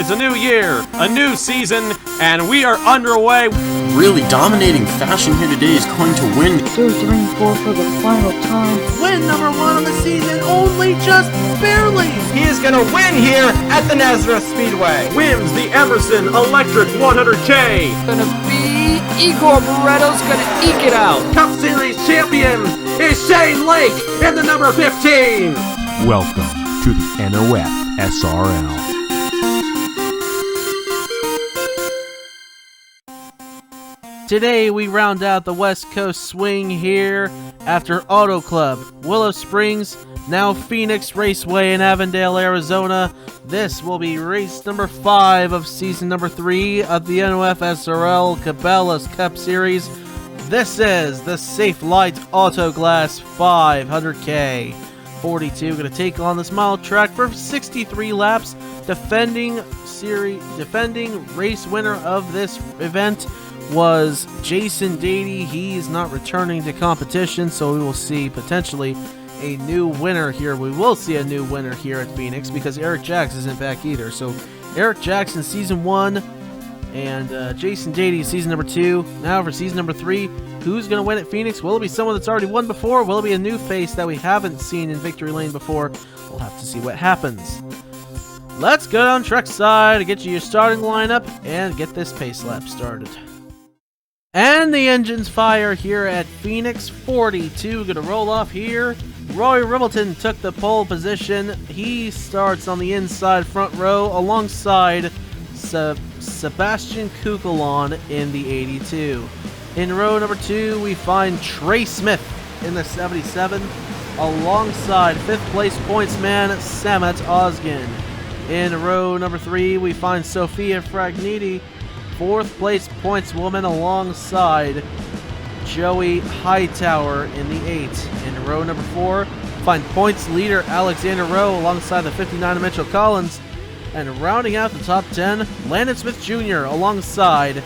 It's a new year, a new season, and we are underway. Really dominating fashion here today is going to win. 2, 3, 4 for the final time. Win number 1 of the season, only just barely. He is going to win here at the Nazareth Speedway. Wins the Emerson Electric 100k. Gonna be Igor Barretto's gonna eke it out. Cup Series champion is Shane Lake in the number 15. Welcome to the NOFSRL. Today we round out the West Coast swing here after Auto Club, Willow Springs, now Phoenix Raceway in Avondale, Arizona. This will be race number 5 of season number 3 of the NOFSRL Cabela's Cup Series. This is the Safelite AutoGlass 500k. 42 going to take on this mile track for 63 laps. Defending race winner of this event was Jason Dady. He's not returning to competition, so we will see potentially a new winner here. We will see a new winner here at Phoenix because Eric Jax isn't back either. So Eric Jackson season 1 and Jason Dady season number 2. Now for season number 3, who's going to win at Phoenix? Will it be someone that's already won before? Will it be a new face that we haven't seen in Victory Lane before? We'll have to see what happens. Let's go down trackside to get you your starting lineup and get this pace lap started. And the engines fire here at Phoenix. 42 going to roll off here. Roy Ribbleton took the pole position. He starts on the inside front row alongside Sebastian Kukulon in the 82. In row number 2, we find Trey Smith in the 77 alongside 5th place points man Samet Ozgen. In row number 3, we find Sophia Fragniti, 4th place points woman alongside Joey Hightower in the 8. In row number 4, find points leader Alexander Rowe alongside the 59 Mitchell Collins. And rounding out the top 10, Landon Smith Jr. alongside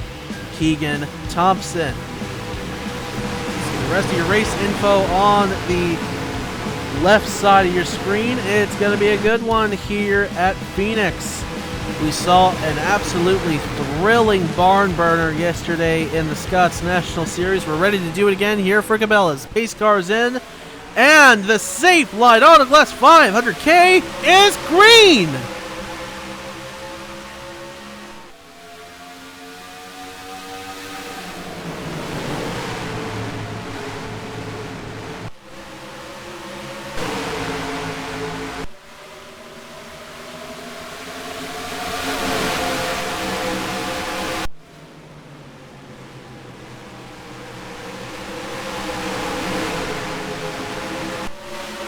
Keegan Thompson. See the rest of your race info on the left side of your screen. It's going to be a good one here at Phoenix. We saw an absolutely thrilling barn burner yesterday in the Scots National Series. We're ready to do it again here for Cabela's. Pace cars in, and the Safelite AutoGlass 500k is green!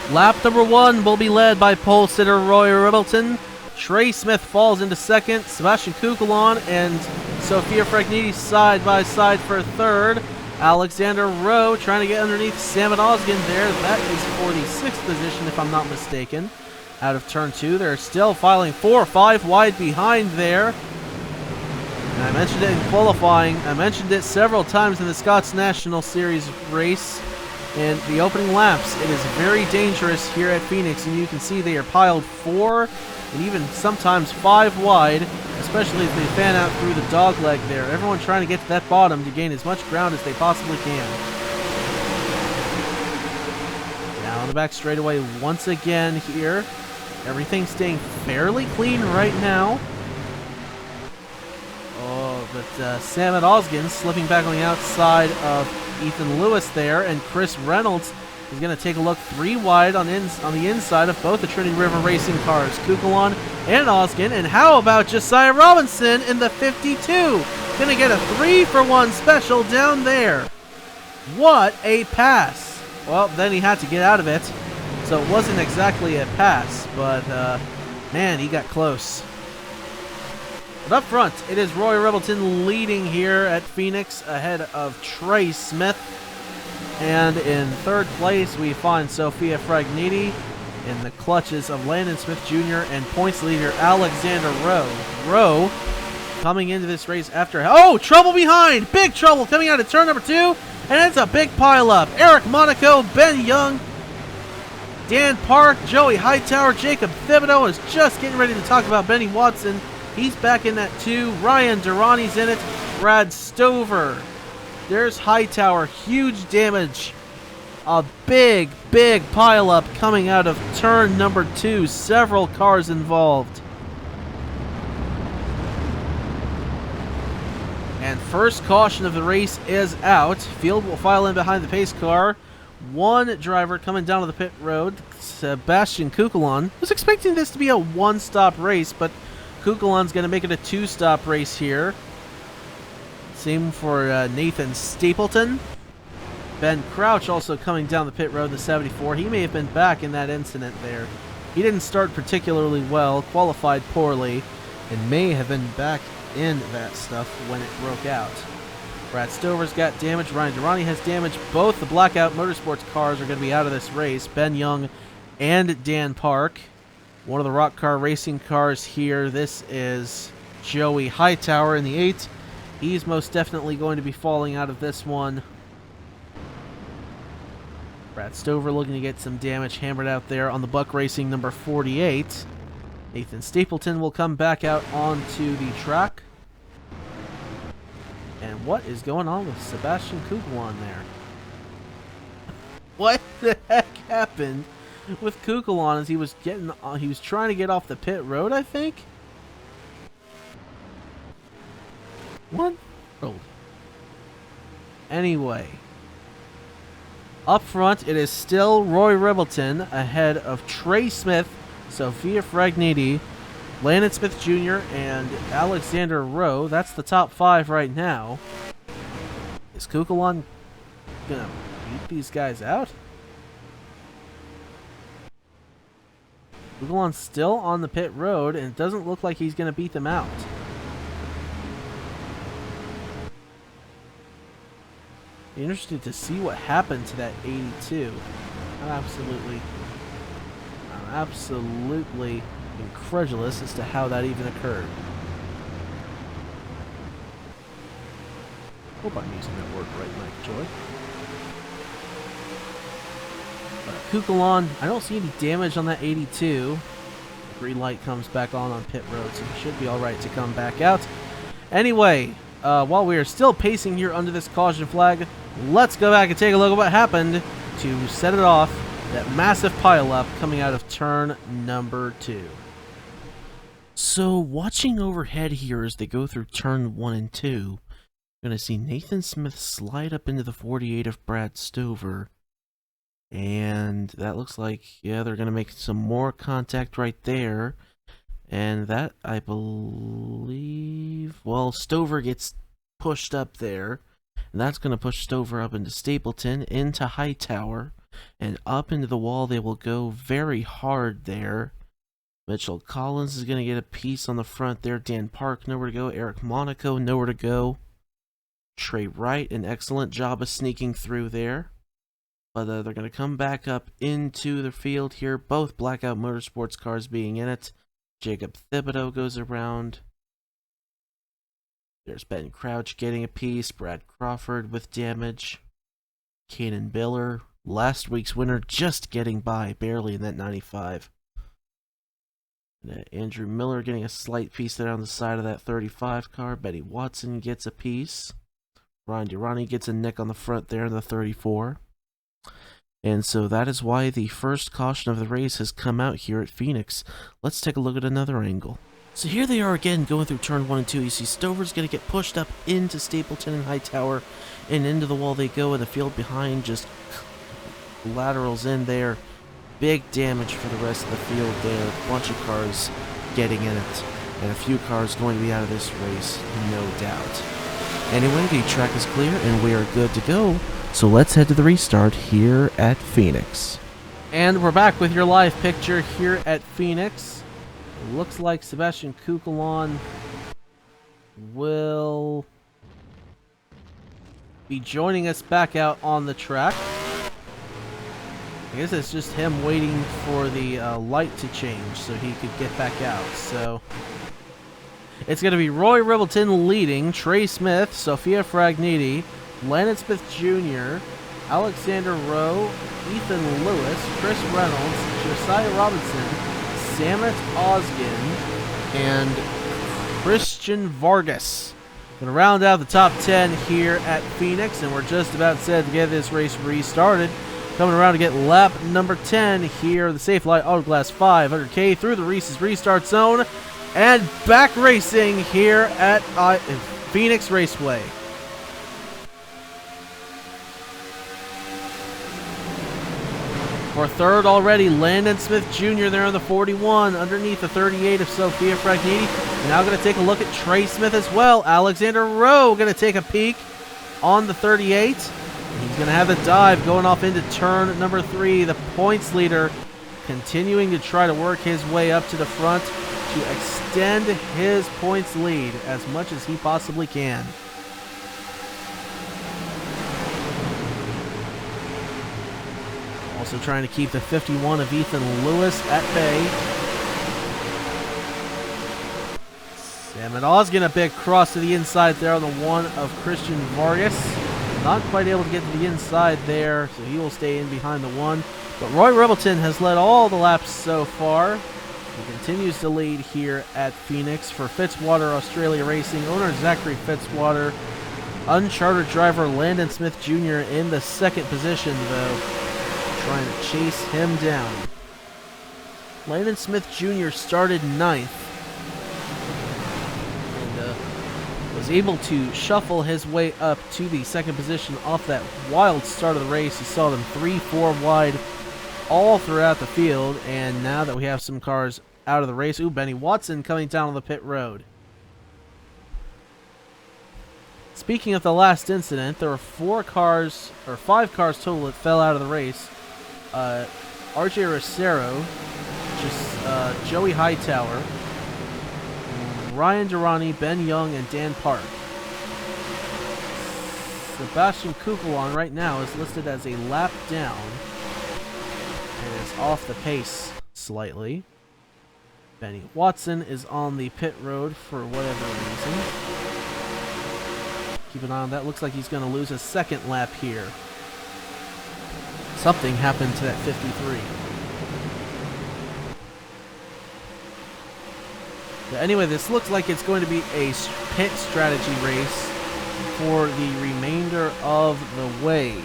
Lap number 1 will be led by pole sitter Roy Ribbleton. Trey Smith falls into 2nd. Sebastian Kukulon and Sophia Fragniti side by side for 3rd. Alexander Rowe trying to get underneath Samet Ozgen there. That is 46th position if I'm not mistaken. Out of turn 2, they're still filing 4 or 5 wide behind there. And I mentioned it in qualifying. I mentioned it several times in the Scots National Series race. In the opening laps, it is very dangerous here at Phoenix, and you can see they are piled 4 and even sometimes 5 wide, especially as they fan out through the dog leg there. Everyone trying to get to that bottom to gain as much ground as they possibly can. Now on the back straightaway once again here. Everything staying fairly clean right now. Oh, but Samet Ozgen slipping back on the outside of Ethan Lewis there, and Chris Reynolds is going to take a look 3 wide on the inside of both the Trinity River Racing cars, Kukulon and Ozgen. And how about Josiah Robinson in the 52? Going to get a 3-for-1 special down there. What a pass. Well, then he had to get out of it, so it wasn't exactly a pass, but man, he got close. But up front, it is Roy Ribbleton leading here at Phoenix ahead of Trey Smith. And in 3rd place, we find Sophia Fragniti in the clutches of Landon Smith Jr. and points leader Alexander Rowe. Rowe coming into this race after... Oh, trouble behind! Big trouble coming out of turn number 2. And it's a big pileup. Eric Monaco, Ben Young, Dan Park, Joey Hightower, Jacob Thibodeau is just getting ready to talk about Benny Watson. He's back in that too. Ryan Durrani's in it. Brad Stover. There's Hightower. Huge damage. A big, big pileup coming out of turn number 2. Several cars involved. And first caution of the race is out. Field will file in behind the pace car. One driver coming down to the pit road, Sebastian Kukulon. Was expecting this to be a one-stop race, but Kukulon's going to make it a two-stop race here. Same for Nathan Stapleton. Ben Crouch also coming down the pit road, the 74. He may have been back in that incident there. He didn't start particularly well, qualified poorly, and may have been back in that stuff when it broke out. Brad Stover's got damage. Ryan Durrani has damage. Both the Blackout Motorsports cars are going to be out of this race. Ben Young and Dan Park. One of the Rock Car Racing cars here. This is Joey Hightower in the 8. He's most definitely going to be falling out of this one. Brad Stover looking to get some damage hammered out there on the Buck Racing number 48. Nathan Stapleton will come back out onto the track. And what is going on with Sebastian Kukulon there? What the heck happened with Kukulon as he was trying to get off the pit road, I think? What? Oh. Anyway. Up front, it is still Roy Ribbleton ahead of Trey Smith, Sophia Fragniti, Landon Smith Jr., and Alexander Rowe. That's the top 5 right now. Is Kukulon gonna beat these guys out? Kukulon's still on the pit road, and it doesn't look like he's gonna beat them out. Be interested to see what happened to that 82. I'm absolutely incredulous as to how that even occurred. Hope I'm using that word right, Mike Joy. Kukulon, I don't see any damage on that 82. The green light comes back on pit road, so he should be alright to come back out. Anyway, while we are still pacing here under this caution flag, let's go back and take a look at what happened to set it off. That massive pileup coming out of turn number 2. So, watching overhead here as they go through turn 1 and 2, you're going to see Nathan Smith slide up into the 48 of Brad Stover. And that looks like, yeah, they're going to make some more contact right there. And that, I believe, well, Stover gets pushed up there. And that's going to push Stover up into Stapleton, into Hightower, and up into the wall. They will go very hard there. Mitchell Collins is going to get a piece on the front there. Dan Park, nowhere to go. Eric Monaco, nowhere to go. Trey Wright, an excellent job of sneaking through there. But they're going to come back up into the field here. Both Blackout Motorsports cars being in it. Jacob Thibodeau goes around. There's Ben Crouch getting a piece. Brad Crawford with damage. Kanan Biller, last week's winner, just getting by barely in that 95. And, Andrew Miller getting a slight piece there on the side of that 35 car. Betty Watson gets a piece. Ryan Durrani gets a nick on the front there in the 34. And so that is why the first caution of the race has come out here at Phoenix. Let's take a look at another angle. So here they are again going through turn 1 and 2. You see Stover's going to get pushed up into Stapleton and Hightower, and into the wall they go, and the field behind just laterals in there. Big damage for the rest of the field there. A bunch of cars getting in it, and a few cars going to be out of this race, no doubt. Anyway, the track is clear, and we are good to go. So let's head to the restart here at Phoenix. And we're back with your live picture here at Phoenix. It looks like Sebastian Kukulon will be joining us back out on the track. I guess it's just him waiting for the light to change so he could get back out. So it's going to be Roy Ribbleton leading, Trey Smith, Sophia Fragniti, Landon Smith Jr., Alexander Rowe, Ethan Lewis, Chris Reynolds, Josiah Robinson, Samet Osgin, and Christian Vargas. Going to round out the top 10 here at Phoenix, and we're just about set to get this race restarted. Coming around to get lap number 10 here, the Safelite AutoGlass 500k through the Reese's restart zone, and back racing here at Phoenix Raceway. For third already, Landon Smith Jr. there on the 41, underneath the 38 of Sophia Fragnini. We're now going to take a look at Trey Smith as well. Alexander Rowe going to take a peek on the 38. He's going to have the dive going off into turn number 3. The points leader continuing to try to work his way up to the front to extend his points lead as much as he possibly can. Also trying to keep the 51 of Ethan Lewis at bay. Sam Osgood a big cross to the inside there on the 1 of Christian Vargas. Not quite able to get to the inside there, so he will stay in behind the 1. But Roy Rebelton has led all the laps so far. He continues to lead here at Phoenix for Fitzwater Australia Racing. Owner Zachary Fitzwater. Uncharted driver Landon Smith Jr. in the 2nd position, though, trying to chase him down. Landon Smith Jr. started 9th and was able to shuffle his way up to the 2nd position off that wild start of the race. He saw them 3-4 wide all throughout the field, and now that we have some cars out of the race, Benny Watson coming down on the pit road. Speaking of the last incident, there were 5 cars total that fell out of the race. RJ Rosero, just Joey Hightower, Ryan Durrani, Ben Young, and Dan Park. Sebastian Kukulon right now is listed as a lap down and is off the pace slightly. Benny Watson is on the pit road for whatever reason. Keep an eye on that. Looks like he's going to lose a 2nd lap here. Something happened to that 53. But anyway, this looks like it's going to be a pit strategy race for the remainder of the way.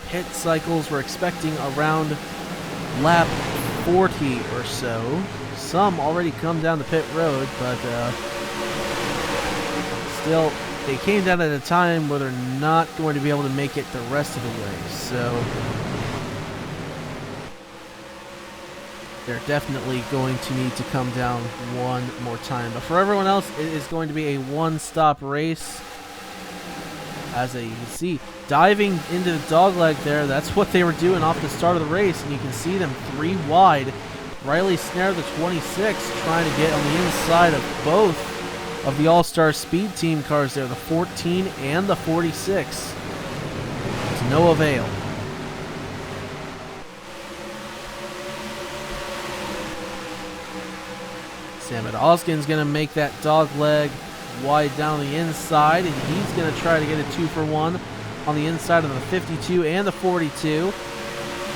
Pit cycles we're expecting around lap 40 or so. Some already come down the pit road, but still, they came down at a time where they're not going to be able to make it the rest of the way. So they're definitely going to need to come down one more time. But for everyone else, it is going to be a one-stop race. As you can see, diving into the dogleg there, that's what they were doing off the start of the race. And you can see them 3 wide. Riley Snare, the 26, trying to get on the inside of both of the All-Star Speed Team cars there, the 14 and the 46. To no avail. Sam Oskin's going to make that dog leg wide down the inside, and he's going to try to get a 2-for-1 on the inside of the 52 and the 42.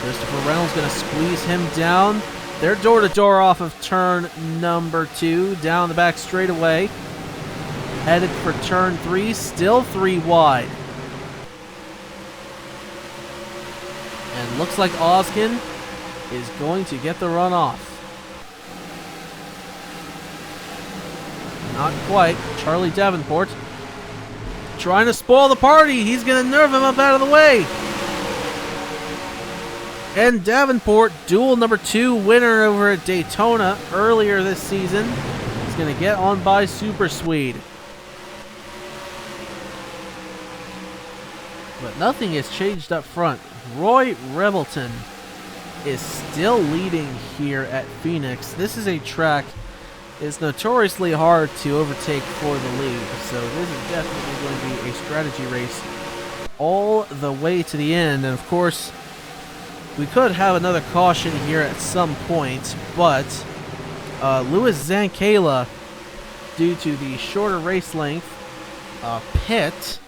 Christopher Reynolds going to squeeze him down. They're door-to-door off of turn number 2, down the back straightaway. Headed for turn 3, still 3 wide. And looks like Oskin is going to get the run off. Not quite. Charlie Davenport trying to spoil the party. He's going to nerve him up out of the way. And Davenport, dual number 2 winner over at Daytona earlier this season, is going to get on by Super Swede. But nothing has changed up front. Roy Rebelton is still leading here at Phoenix. This is a track it's notoriously hard to overtake for the lead, so this is definitely going to be a strategy race all the way to the end. And of course, we could have another caution here at some point, but Louis Zankala, due to the shorter race length, pit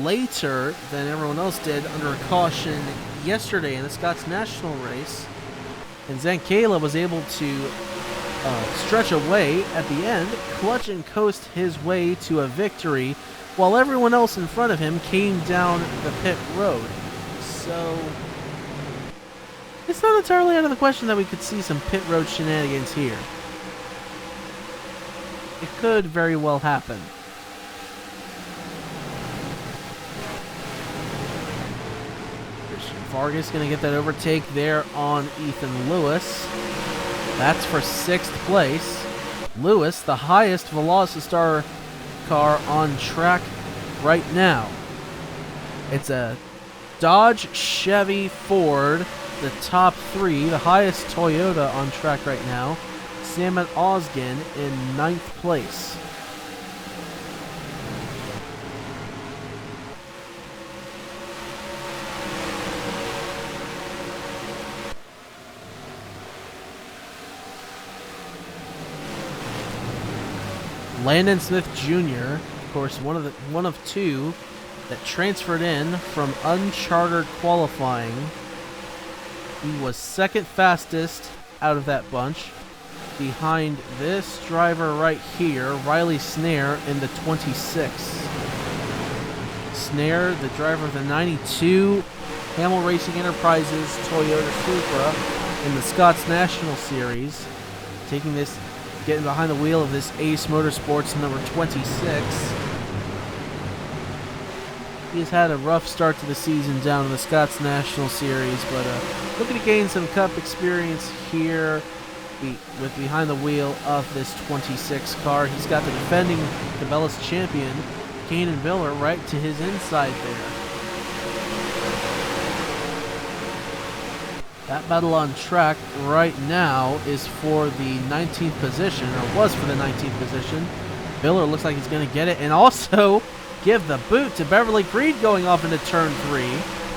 later than everyone else did under a caution yesterday in the Scots National race, and Zankala was able to stretch away at the end, clutch and coast his way to a victory, while everyone else in front of him came down the pit road. So it's not entirely out of the question that we could see some pit road shenanigans here. It could very well happen. Vargas going to get that overtake there on Ethan Lewis. That's for 6th place. Lewis, the highest Velocity car on track right now. It's a Dodge, Chevy, Ford, the top 3, the highest Toyota on track right now. Samet Ozgen in 9th place. Landon Smith Jr., of course, one of 2 that transferred in from unchartered qualifying. He was 2nd fastest out of that bunch, behind this driver right here, Riley Snare, in the 26. Snare, the driver of the 92 Hamill Racing Enterprises Toyota Supra in the Scots National Series, getting behind the wheel of this Ace Motorsports number 26. He's had a rough start to the season down in the Scots National Series, but looking to gain some Cup experience here with behind the wheel of this 26 car. He's got the defending Cabela's champion, Kanan Biller, right to his inside there. That battle on track right now is for the 19th position, or was for the 19th position. Biller looks like he's going to get it, and also give the boot to Beverly Creed going off into turn 3.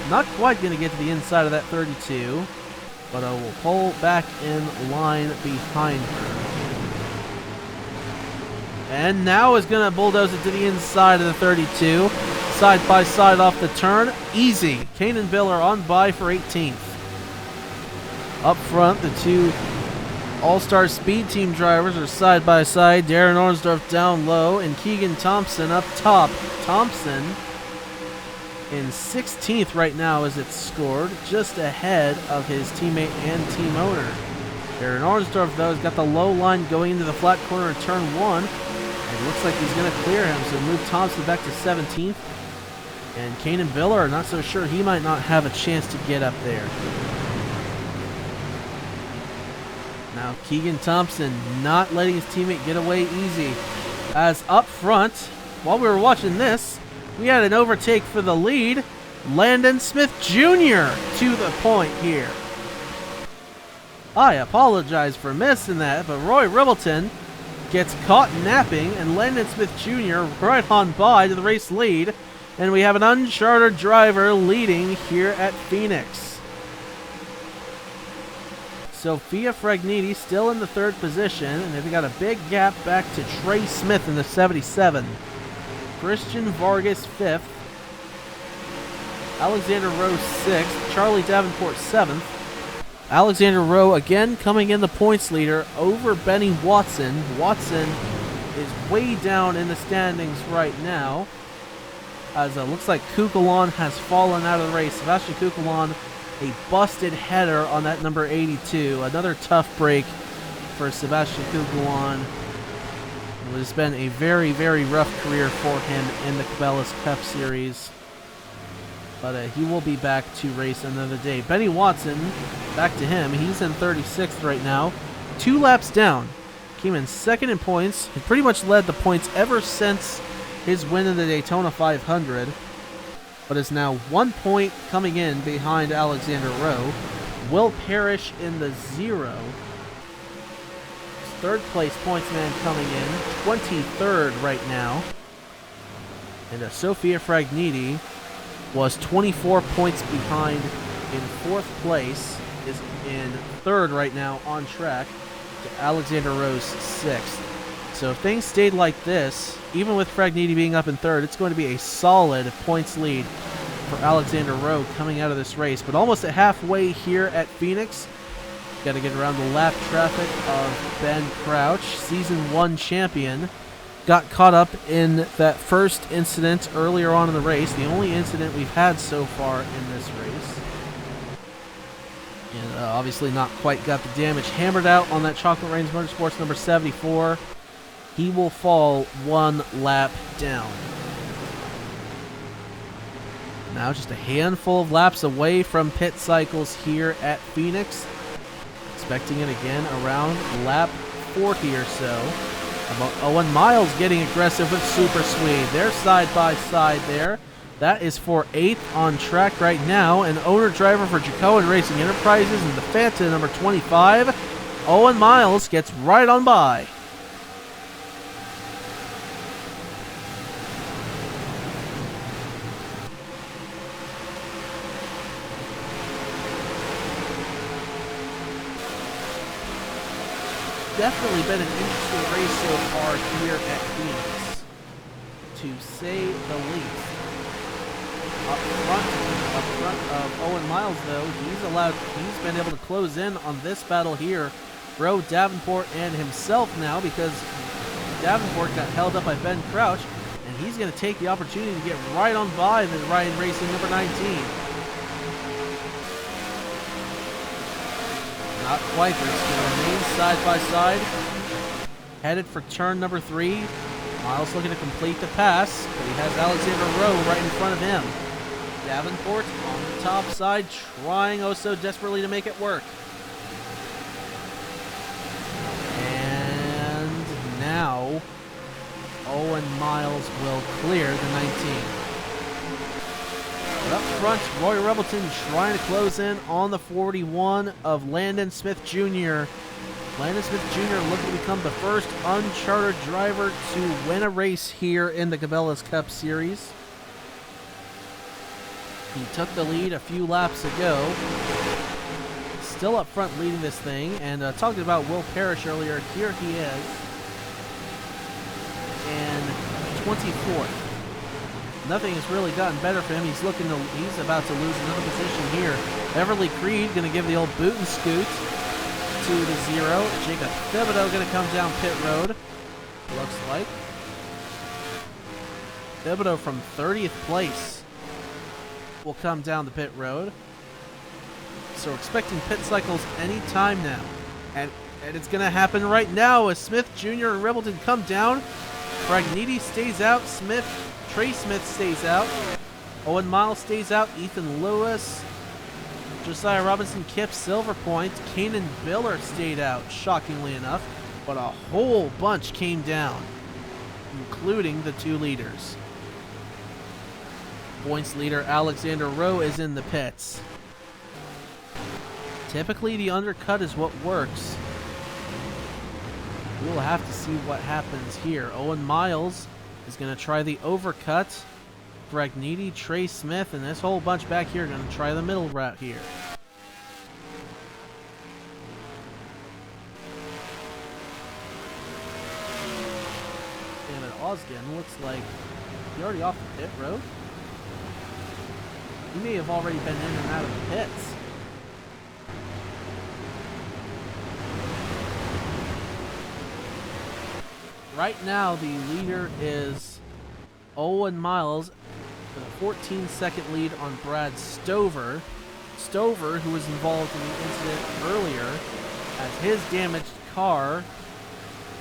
Not quite going to get to the inside of that 32, but will pull back in line behind her. And now is going to bulldoze it to the inside of the 32. Side by side off the turn. Easy. Kanan Biller on by for 18th. Up front, the 2 All-Star Speed Team drivers are side by side. Darren Ornsdorf down low and Keegan Thompson up top. Thompson in 16th right now as it's scored, just ahead of his teammate and team owner. Darren Ornsdorf, though, has got the low line going into the flat corner in turn 1. It looks like he's going to clear him, so move Thompson back to 17th. And Kanan Biller, not so sure, he might not have a chance to get up there. Now Keegan Thompson not letting his teammate get away easy. As up front, while we were watching this, we had an overtake for the lead. Landon Smith Jr. to the point here. I apologize for missing that, but Roy Ribbleton gets caught napping, and Landon Smith Jr. right on by to the race lead. And we have an unchartered driver leading here at Phoenix. Sophia Fragniti still in the 3rd position, and they've got a big gap back to Trey Smith in the 77. Christian Vargas 5th. Alexander Rowe 6th. Charlie Davenport 7th. Alexander Rowe again coming in the points leader over Benny Watson. Watson is way down in the standings right now, as it looks like Kukulon has fallen out of the race. Sebastian Kukulon, a busted header on that number 82. Another tough break for Sebastian Kukulon. It has been a very, very rough career for him in the Cabela's Cup Series. But he will be back to race another day. Benny Watson, back to him. He's in 36th right now. 2 laps down. Came in 2nd in points. He pretty much led the points ever since his win in the Daytona 500. But is now 1 point coming in behind Alexander Rowe. Will Parrish in the 0. 3rd place pointsman coming in. 23rd right now. And Sophia Fragniti was 24 points behind in 4th place. Is in 3rd right now on track to Alexander Rowe's 6th. So if things stayed like this, even with Fragniti being up in 3rd, it's going to be a solid points lead for Alexander Rowe coming out of this race. But almost at halfway here at Phoenix, Got to get around the lap traffic of Ben Crouch, Season 1 champion. Got caught up in that first incident earlier on in the race, the only incident we've had so far in this race. And obviously not quite got the damage hammered out on that Chocolate Reigns Motorsports number 74. He will fall one lap down. Now just a handful of laps away from pit cycles here at Phoenix. Expecting it again around lap 40 or so. About Owen Miles getting aggressive with Super Swede. They're side by side there. That is for 8th on track right now. And owner-driver for Jacoan Racing Enterprises and the Fanta number 25. Owen Miles gets right on by. Definitely been an interesting race so far here at Phoenix, to say the least. Up front of Owen Miles, though, he's been able to close in on this battle here. Bro Davenport and himself now, because Davenport got held up by Ben Crouch, and he's going to take the opportunity to get right on by the Ryan Racing number 19. Not quite, but it's going to remain side by side. Headed for turn number 3. Miles looking to complete the pass, but he has Alexander Rowe right in front of him. Davenport on the top side, trying oh so desperately to make it work. And now, Owen Miles will clear the 19. But up front, Roy Rebelton trying to close in on the 41 of Landon Smith Jr. Landon Smith Jr. looking to become the first unchartered driver to win a race here in the Cabela's Cup Series. He took the lead a few laps ago. Still up front leading this thing. And talking about Will Parrish earlier, here he is. And 24th. Nothing has really gotten better for him. He's about to lose another position here. Beverly Creed going to give the old boot and scoot to the 0. Jacob Thibodeau going to come down pit road. Looks like. Thibodeau from 30th place will come down the pit road. So we're expecting pit cycles any time now. And it's going to happen right now as Smith Jr. and Rebelton come down. Bragniti stays out. Trey Smith stays out. Owen Miles stays out. Ethan Lewis. Josiah Robinson, Kip Silverpoint. Kanan Biller stayed out, shockingly enough. But a whole bunch came down, including the 2 leaders. Points leader Alexander Rowe is in the pits. Typically, the undercut is what works. We'll have to see what happens here. Owen Miles is going to try the overcut. Bragniti, Trey Smith, and this whole bunch back here are going to try the middle route here. David Osgen looks like he's already off the pit road. He may have already been in and out of the pits. Right now, the leader is Owen Miles with a 14-second lead on Brad Stover. Stover, who was involved in the incident earlier, has his damaged car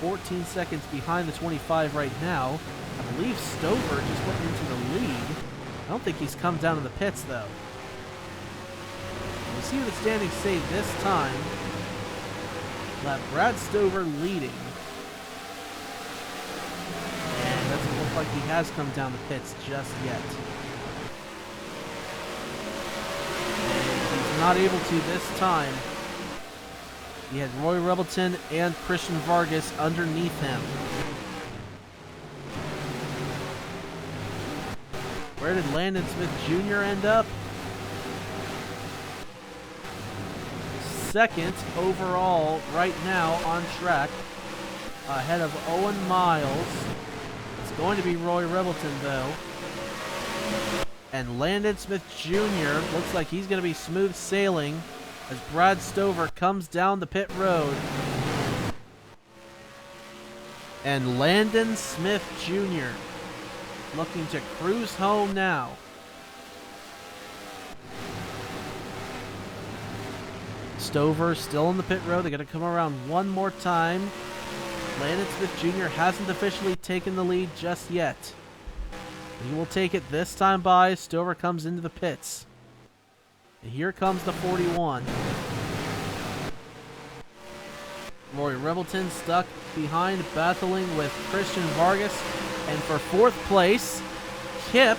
14 seconds behind the 25 right now. I believe Stover just went into the lead. I don't think he's come down to the pits, though. We'll see what the standings say this time. We'll have Brad Stover leading. And doesn't look like he has come down the pits just yet. And he's not able to this time. He had Roy Rebelton and Christian Vargas underneath him. Where did Landon Smith Jr. end up? Second overall right now on track, ahead of Owen Miles. It's going to be Roy Rebelton, though. And Landon Smith Jr. looks like he's going to be smooth sailing as Brad Stover comes down the pit road. And Landon Smith Jr. looking to cruise home now. Stover still in the pit road. They're going to come around one more time. Landon Smith Jr. hasn't officially taken the lead just yet. He will take it this time by. Stover comes into the pits. And here comes the 41. Roy Revelton stuck behind, battling with Christian Vargas. And for fourth place, Kip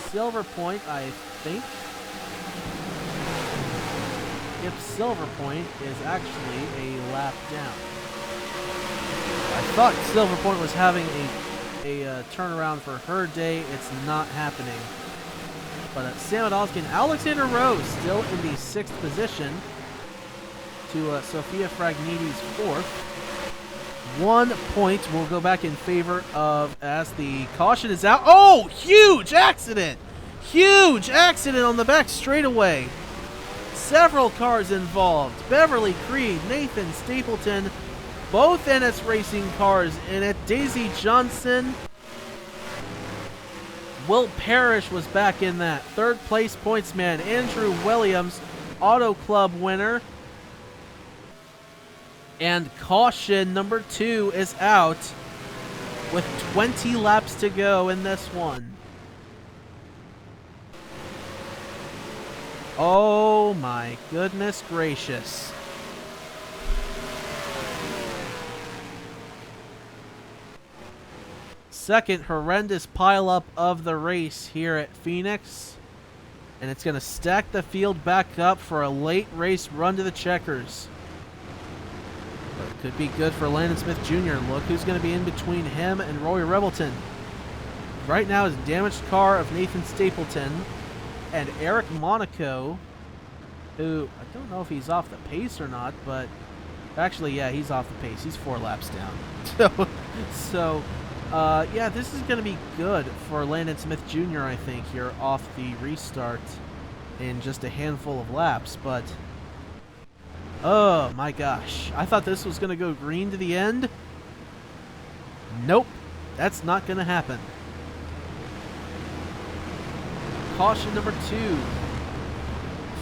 Silverpoint, I think. Kip Silverpoint is actually a lap down. I thought Silverpoint was having a turnaround for her day. It's not happening. But Sam Adolsky and Alexander Rose still in the 6th position to Sophia Fragniti's 4th. 1 point will go back in favor of as the caution is out. Oh, huge accident! Huge accident on the back straightaway. Several cars involved. Beverly Creed, Nathan Stapleton, both NS Racing cars in it. Daisy Johnson. Will Parrish was back in that. 3rd place pointsman, Andrew Williams, Auto Club winner. And caution number 2 is out with 20 laps to go in this one. Oh my goodness gracious. Second horrendous pileup of the race here at Phoenix. And it's going to stack the field back up for a late race run to the checkers. But it could be good for Landon Smith Jr. Look who's going to be in between him and Roy Revelton. Right now is damaged car of Nathan Stapleton and Eric Monaco, who I don't know if he's off the pace or not, but actually, yeah, he's off the pace. He's 4 laps down. So yeah, this is going to be good for Landon Smith Jr., I think, here off the restart in just a handful of laps. But, oh my gosh. I thought this was going to go green to the end. Nope. That's not going to happen. Caution number 2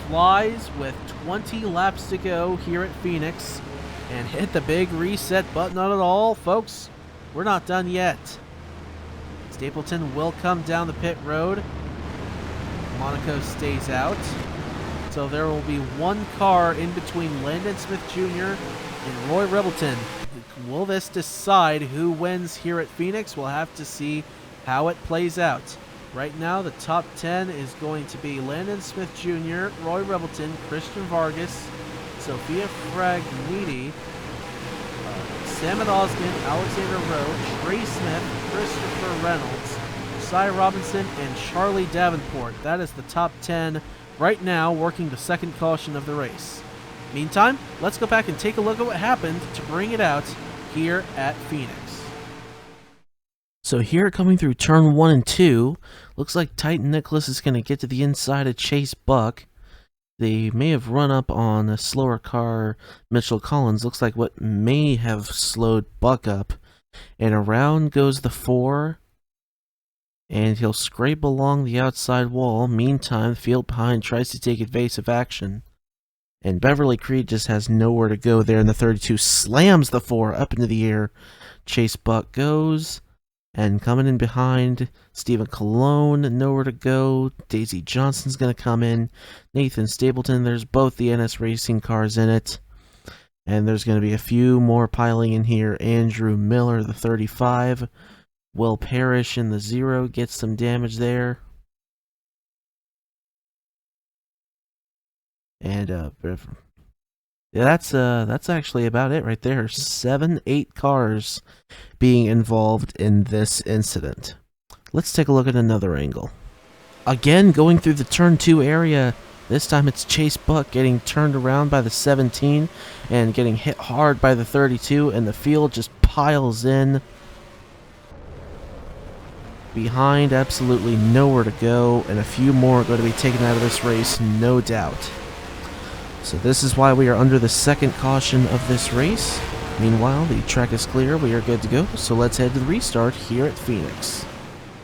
flies with 20 laps to go here at Phoenix and hit the big reset button on it all, folks. We're not done yet. Stapleton will come down the pit road. Monaco stays out. So there will be 1 car in between Landon Smith Jr. and Roy Revelton. Will this decide who wins here at Phoenix? We'll have to see how it plays out. Right now, the top 10 is going to be Landon Smith Jr., Roy Revelton, Christian Vargas, Sophia Fragniti, Sam Oskin, Alexander Rowe, Trey Smith, Christopher Reynolds, Cy Robinson, and Charlie Davenport. That is the top 10 right now, working the second caution of the race. Meantime, let's go back and take a look at what happened to bring it out here at Phoenix. So here, coming through turn 1 and 2, looks like Titan Nicholas is going to get to the inside of Chase Buck. They may have run up on a slower car, Mitchell Collins. Looks like what may have slowed Buck up. And around goes the 4. And he'll scrape along the outside wall. Meantime, the field behind tries to take evasive action. And Beverly Creed just has nowhere to go there. And the 32 slams the 4 up into the air. Chase Buck goes. And coming in behind, Stephen Colon, nowhere to go. Daisy Johnson's going to come in. Nathan Stapleton, there's both the NS Racing cars in it. And there's going to be a few more piling in here. Andrew Miller, the 35. Will Parrish in the 0 gets some damage there. And yeah, that's actually about it right there. 7-8 cars being involved in this incident. Let's take a look at another angle. Again, going through the turn 2 area. This time it's Chase Buck getting turned around by the 17 and getting hit hard by the 32, and the field just piles in. Behind, absolutely nowhere to go, and a few more are going to be taken out of this race, no doubt. So this is why we are under the second caution of this race. Meanwhile, the track is clear. We are good to go. So let's head to the restart here at Phoenix.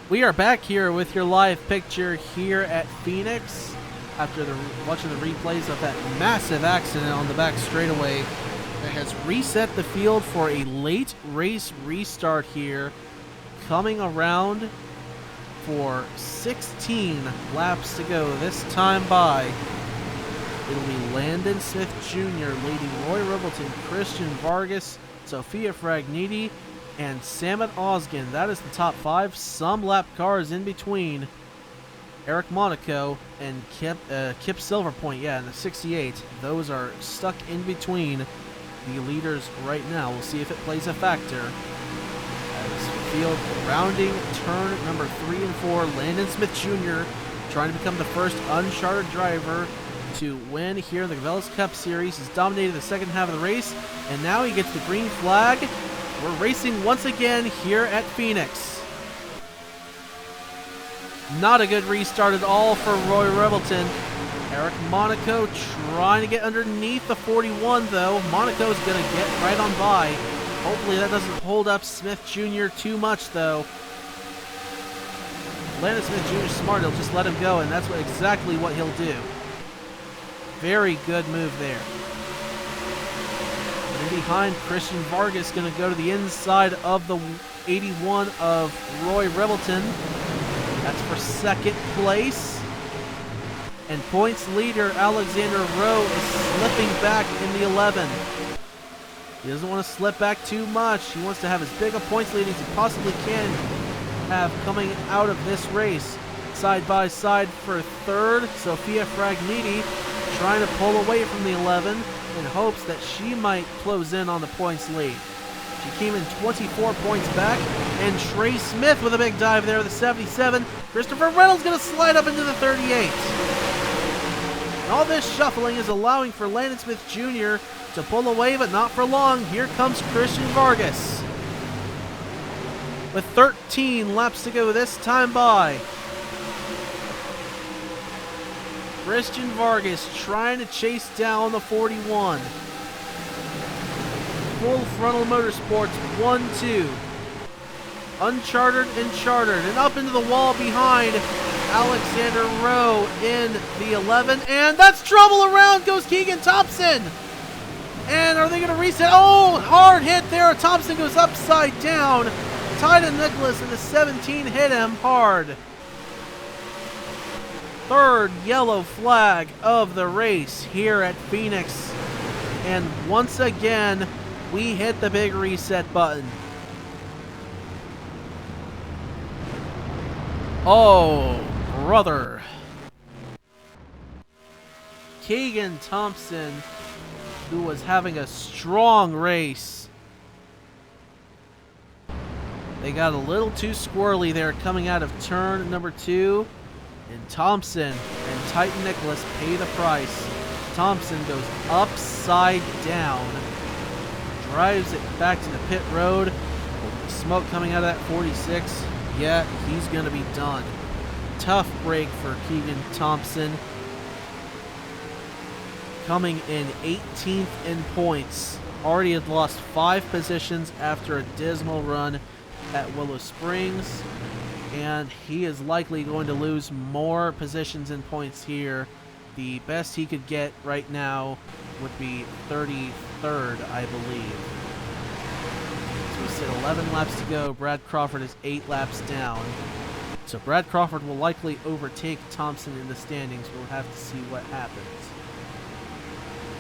We are back here with your live picture here at Phoenix after watching the replays of that massive accident on the back straightaway that has reset the field for a late race restart here, coming around for 16 laps to go this time by. It'll be Landon Smith Jr. leading Roy Ribbleton, Christian Vargas, Sophia Fragniti, and Samet Osgen. That is the top 5. Some lap cars in between. Eric Monaco and Kip Silverpoint, yeah, in the 68. Those are stuck in between the leaders right now. We'll see if it plays a factor. As field rounding turn number 3 and 4, Landon Smith Jr. trying to become the first uncharted driver to win here in the Cabela's Cup Series. He's dominated the second half of the race, and now he gets the green flag. We're racing once again here at Phoenix. Not a good restart at all for Roy Ribbleton. Eric Monaco trying to get underneath the 41, though. Monaco's going to get right on by. Hopefully that doesn't hold up Smith Jr. too much, though. Landon Smith Jr. is smart. He'll just let him go, and that's exactly what he'll do. Very good move there. And behind, Christian Vargas going to go to the inside of the 81 of Roy Ribbleton. That's for second place. And points leader Alexander Rowe is slipping back in the 11. He doesn't want to slip back too much. He wants to have as big a points lead as he possibly can have coming out of this race. Side by side for third, Sophia Fragniti trying to pull away from the 11 in hopes that she might close in on the points lead. She came in 24 points back, and Trey Smith with a big dive there, the 77. Christopher Reynolds going to slide up into the 38. And all this shuffling is allowing for Landon Smith Jr. to pull away, but not for long. Here comes Christian Vargas. With 13 laps to go this time by. Christian Vargas trying to chase down the 41. Full Frontal Motorsports 1-2. Unchartered and chartered. And up into the wall behind Alexander Rowe in the 11. And that's trouble. Around goes Keegan Thompson. And are they going to reset? Oh, hard hit there. Thompson goes upside down. Tyden Nicholas in the 17 hit him hard. Third yellow flag of the race here at Phoenix. And once again, we hit the big reset button. Oh, brother. Keegan Thompson, who was having a strong race. They got a little too squirrely there coming out of turn number 2. And Thompson and Titan Nicholas pay the price. Thompson goes upside down. Drives it back to the pit road. Smoke coming out of that 46. Yeah, he's going to be done. Tough break for Keegan Thompson. Coming in 18th in points. Already had lost 5 positions after a dismal run at Willow Springs. And he is likely going to lose more positions in points here. The best he could get right now would be 33rd, I believe. So we sit 11 laps to go. Brad Crawford is 8 laps down. So Brad Crawford will likely overtake Thompson in the standings. We'll have to see what happens.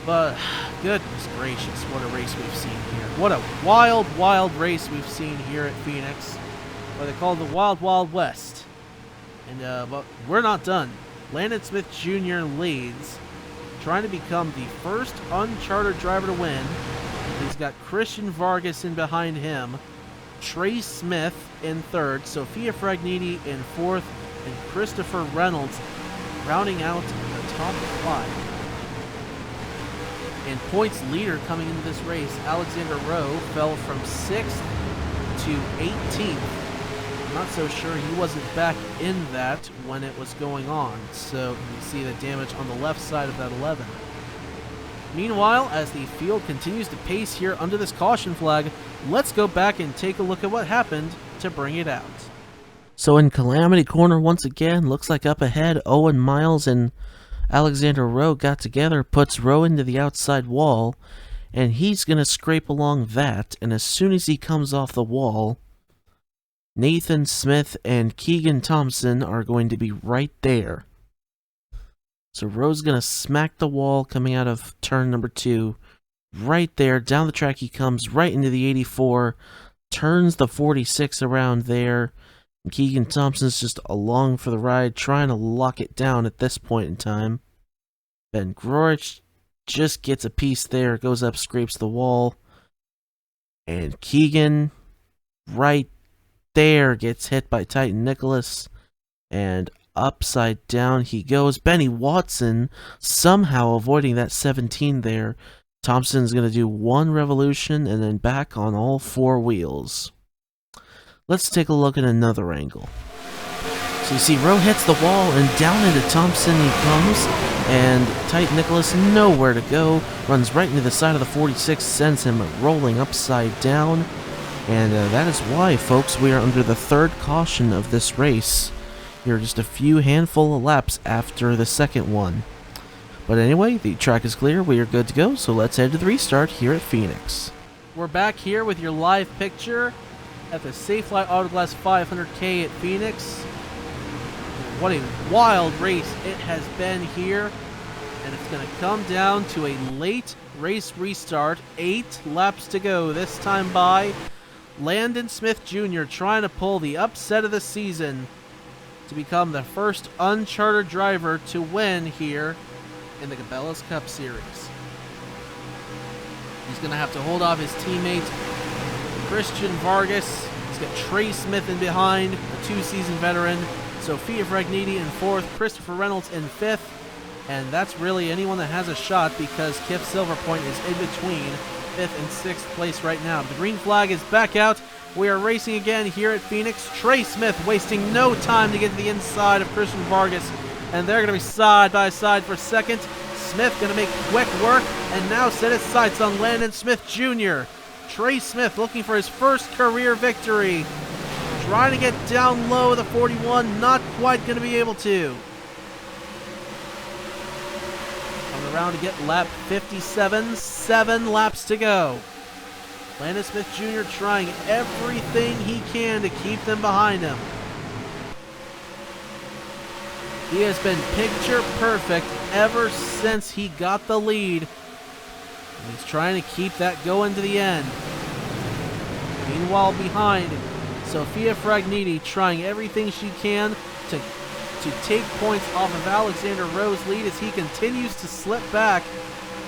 But goodness gracious, what a race we've seen here. What a wild, wild race we've seen here at Phoenix. What they call the Wild Wild West. And but we're not done. Landon Smith Jr. leads, trying to become the first unchartered driver to win. He's got Christian Vargas in behind him, Trey Smith in third, Sophia Fragniti in fourth, and Christopher Reynolds rounding out the top 5. And points leader coming into this race, Alexander Rowe, fell from 6th to 18th. Not so sure he wasn't back in that when it was going on. So you can see the damage on the left side of that 11. Meanwhile, as the field continues to pace here under this caution flag, let's go back and take a look at what happened to bring it out. So in Calamity Corner once again, looks like up ahead, Owen Miles and Alexander Rowe got together, puts Rowe into the outside wall, and he's going to scrape along that, and as soon as he comes off the wall, Nathan Smith and Keegan Thompson are going to be right there. So Rowe's going to smack the wall coming out of turn number 2. Right there, down the track he comes, right into the 84, turns the 46 around there. And Keegan Thompson's just along for the ride, trying to lock it down at this point in time. Ben Grorich just gets a piece there, goes up, scrapes the wall. And Keegan, right there, gets hit by Titan Nicholas. And upside down he goes. Benny Watson somehow avoiding that 17 there. Thompson's going to do one revolution and then back on all 4 wheels. Let's take a look at another angle. So you see Rowe hits the wall and down into Thompson he comes, and Titan Nicholas nowhere to go, runs right into the side of the 46, sends him rolling upside down, and that is why, folks, we are under the 3rd caution of this race. Here are just a few handful of laps after the 2nd one. But anyway, the track is clear, we are good to go, so let's head to the restart here at Phoenix. We're back here with your live picture at the Safelite AutoGlass 500k at Phoenix. What a wild race it has been here, and it's going to come down to a late race restart. 8 laps to go, this time by Landon Smith Jr. trying to pull the upset of the season to become the first unchartered driver to win here in the Cabela's Cup Series. He's going to have to hold off his teammate Christian Vargas. He's got Trey Smith in behind, a 2-season veteran, Sophia Fragniti in 4th, Christopher Reynolds in 5th, and that's really anyone that has a shot because Kip Silverpoint is in between 5th and 6th place right now. The green flag is back out. We are racing again here at Phoenix. Trey Smith wasting no time to get to the inside of Christian Vargas, and they're going to be side by side for 2nd. Smith going to make quick work and now set his sights on Landon Smith Jr. Trey Smith looking for his first career victory. Trying to get down low the 41, not quite going to be able to. On around to get lap 57, 7 laps to go. Landon Smith Jr. trying everything he can to keep them behind him. He has been picture perfect ever since he got the lead. And he's trying to keep that going to the end. Meanwhile, behind, Sophia Fragniti trying everything she can to take points off of Alexander Rowe's lead as he continues to slip back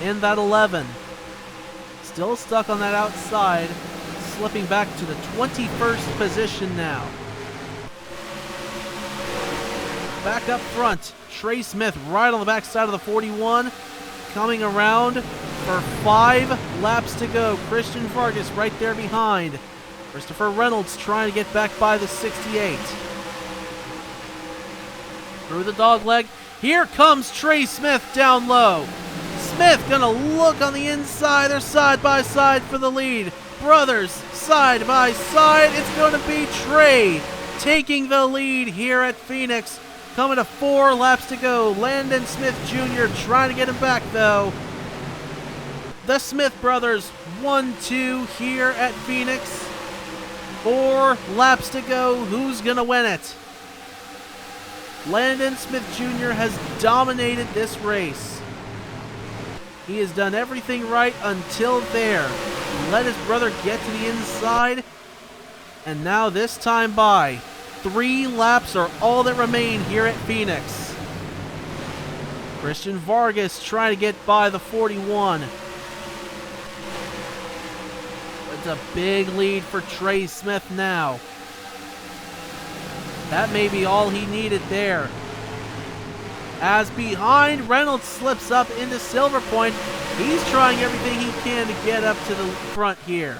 in that 11. Still stuck on that outside, slipping back to the 21st position now. Back up front, Trey Smith right on the backside of the 41, coming around for 5 laps to go. Christian Vargas right there behind. Christopher Reynolds trying to get back by the 68. Through the dogleg. Here comes Trey Smith down low. Smith gonna look on the inside. They're side by side for the lead. Brothers side by side. It's gonna be Trey taking the lead here at Phoenix. Coming to 4 laps to go. Landon Smith Jr. trying to get him back though. The Smith brothers 1-2 here at Phoenix. 4 laps to go. Who's going to win it? Landon Smith Jr. has dominated this race. He has done everything right until there. Let his brother get to the inside. And now this time by, 3 laps are all that remain here at Phoenix. Christian Vargas trying to get by the 41. It's a big lead for Trey Smith now. That may be all he needed there. As behind, Reynolds slips up into Silver Point. He's trying everything he can to get up to the front here.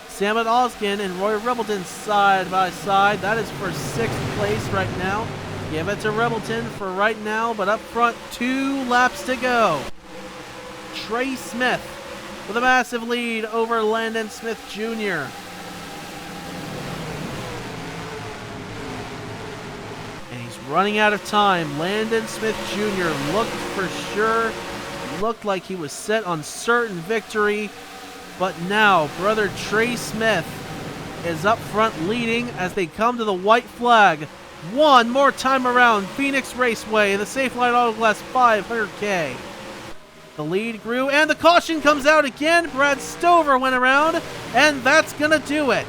Samet Oskin and Roy Rebleton side by side. That is for 6th place right now. Give it to Rebleton for right now, but up front, 2 laps to go. Trey Smith with a massive lead over Landon Smith Jr. And he's running out of time. Landon Smith Jr. looked like he was set on certain victory, but now brother Trey Smith is up front leading as they come to the white flag. One more time around Phoenix Raceway, the Safelite AutoGlass 500k. The lead grew, and the caution comes out again. Brad Stover went around, and that's gonna do it.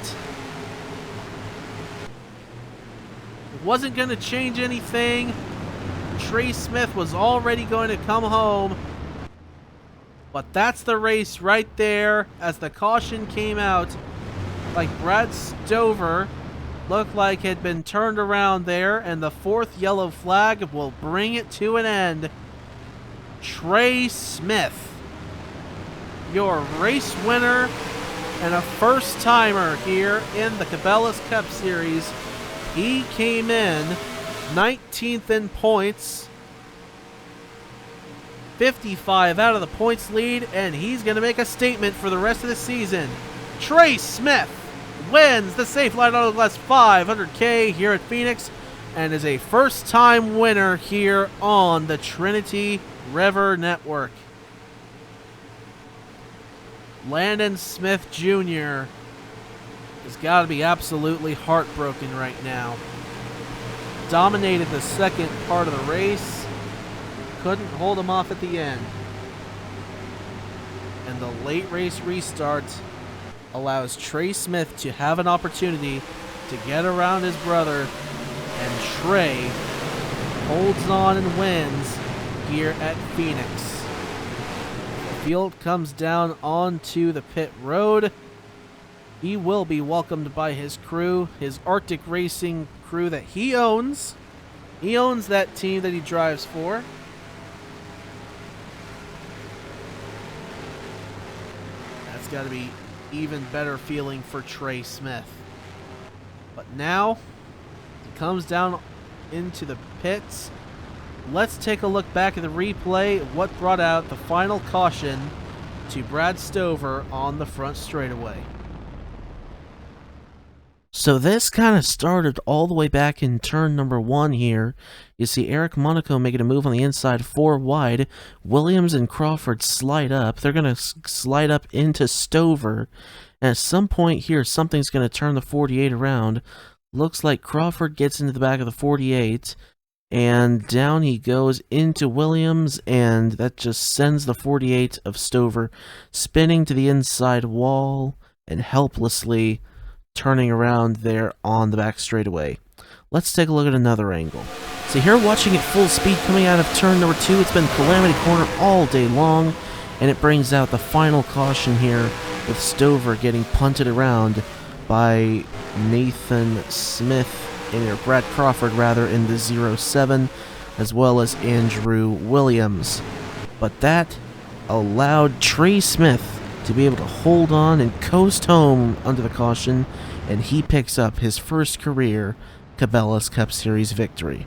It wasn't gonna change anything. Trey Smith was already going to come home. But that's the race right there as the caution came out. Like Brad Stover looked like had been turned around there, and the fourth yellow flag will bring it to an end. Trey Smith, your race winner and a first-timer here in the Cabela's Cup Series. He came in 19th in points, 55 out of the points lead, and he's going to make a statement for the rest of the season. Trey Smith wins the Safelite AutoGlass 500k here at Phoenix and is a first-time winner here on the Trinity River Network. Landon Smith Jr. has got to be absolutely heartbroken right now. Dominated the second part of the race. Couldn't hold him off at the end. And the late race restart allows Trey Smith to have an opportunity to get around his brother, and Trey holds on and wins here at Phoenix. The field comes down onto the pit road. He will be welcomed by his crew, his Arctic Racing crew that he owns. He owns that team that he drives for. That's got to be even better feeling for Trey Smith. But now he comes down into the pits. Let's take a look back at the replay of what brought out the final caution to Brad Stover on the front straightaway. So this kind of started all the way back in turn number 1 here. You see Eric Monaco making a move on the inside 4 wide. Williams and Crawford slide up. They're going to slide up into Stover. And at some point here, something's going to turn the 48 around. Looks like Crawford gets into the back of the 48. And down he goes into Williams. And that just sends the 48 of Stover spinning to the inside wall and helplessly turning around there on the back straightaway. Let's take a look at another angle. So here, watching at full speed coming out of turn number 2, it's been Calamity Corner all day long, and it brings out the final caution here with Stover getting punted around by Nathan Smith, or Brad Crawford rather, in the 07, as well as Andrew Williams. But that allowed Trey Smith to be able to hold on and coast home under the caution, and he picks up his first career Cabela's Cup Series victory.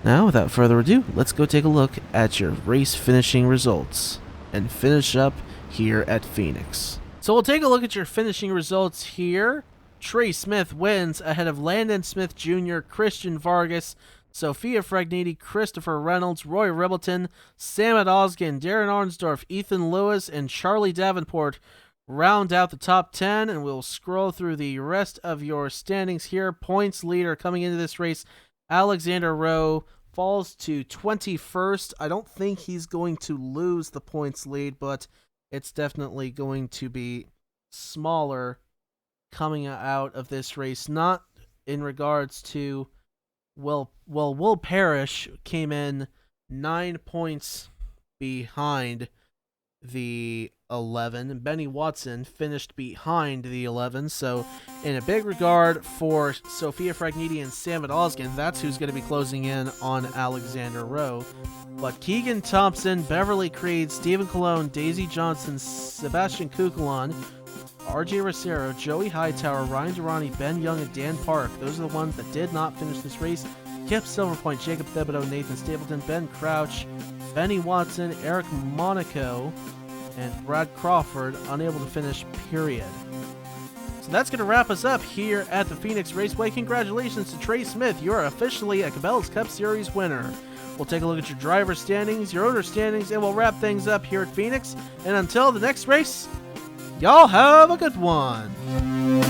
Now, without further ado, let's go take a look at your race finishing results and finish up here at Phoenix. So we'll take a look at your finishing results here. Trey Smith wins ahead of Landon Smith Jr., Christian Vargas, Sophia Fragniti, Christopher Reynolds, Roy Ribbleton, Sam Osgen, Darren Arnsdorf, Ethan Lewis, and Charlie Davenport round out the top 10, and we'll scroll through the rest of your standings here. Points leader coming into this race, Alexander Rowe, falls to 21st. I don't think he's going to lose the points lead, but it's definitely going to be smaller coming out of this race. Not in regards to Will Parrish came in 9 points behind the 11, and Benny Watson finished behind the 11. So in a big regard for Sophia Fragniti and Sam Osgen, that's who's going to be closing in on Alexander Rowe. But Keegan Thompson, Beverly Creed, Stephen Colon, Daisy Johnson, Sebastian Kukulon, RJ Rosero, Joey Hightower, Ryan Durrani, Ben Young, and Dan Park. Those are the ones that did not finish this race. Kip Silverpoint, Jacob Thibodeau, Nathan Stapleton, Ben Crouch, Benny Watson, Eric Monaco, and Brad Crawford unable to finish, period. So that's going to wrap us up here at the Phoenix Raceway. Congratulations to Trey Smith. You are officially a Cabela's Cup Series winner. We'll take a look at your driver standings, your owner standings, and we'll wrap things up here at Phoenix. And until the next race, y'all have a good one.